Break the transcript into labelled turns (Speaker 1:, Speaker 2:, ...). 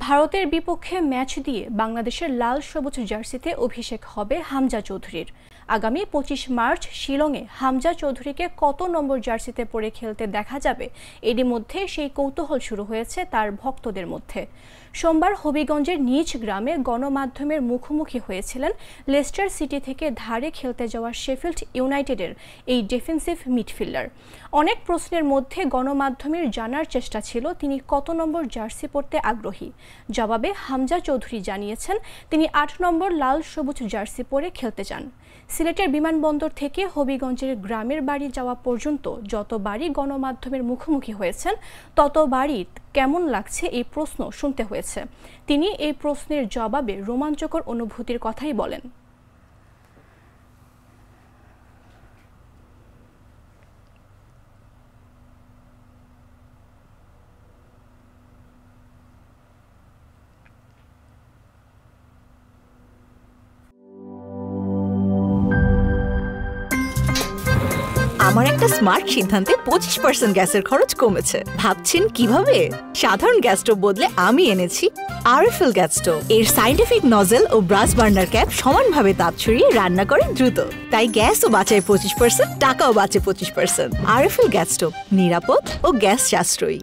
Speaker 1: ভারতের বিপক্ষে ম্যাচ দিয়ে বাংলাদেশের লাল সবুজ জার্সিতে অভিষেক হবে হামজা চৌধুরীর। আগামী 25 মার্চ শিলংয়ে হামজা চৌধুরীকে কত নম্বর জার্সিতে পরে খেলতে দেখা যাবে, এরই মধ্যে সেই কৌতূহল শুরু হয়েছে তার ভক্তদের মধ্যে। সোমবার হবিগঞ্জের নিজ গ্রামে গণমাধ্যমের মুখোমুখি হয়েছিলেন লেস্টার সিটি থেকে ধারে খেলতে যাওয়া শেফিল্ড ইউনাইটেডের এই ডিফেন্সিভ মিডফিল্ডার। অনেক প্রশ্নের মধ্যে গণমাধ্যমের জানার চেষ্টা ছিল তিনি কত নম্বর জার্সি পরতে আগ্রহী। জবাবে হামজা চৌধুরী জানিয়েছেন তিনি 8 নম্বর লাল সবুজ জার্সি পরে খেলতে চান। সিলেটের বিমানবন্দর থেকে হবিগঞ্জের গ্রামের বাড়ি যাওয়া পর্যন্ত যতবারই গণমাধ্যমের মুখোমুখি হয়েছেন ততবারই কেমন লাগছে এই প্রশ্ন শুনতে হয়েছে। তিনি এই প্রশ্নের জবাবে রোমাঞ্চকর অনুভূতির কথাই বলেন।
Speaker 2: আমার একটা স্মার্ট সিদ্ধান্তে 25% গ্যাসের খরচ কমেছে। ভাবছেন কিভাবে? সাধারণ গ্যাস স্টোভ বদলে আমি এনেছি আরএফএল গ্যাস স্টোভ। এর সাইন্টিফিক নজল ও ব্রাস বার্নার ক্যাপ সমানভাবে তাপ ছড়িয়ে রান্না করে দ্রুত, তাই গ্যাসও বাঁচায় 25%, টাকাও বাঁচে 25%। আরএফএল গ্যাস স্টোভ নিরাপদ ও গ্যাস সাশ্রয়ী।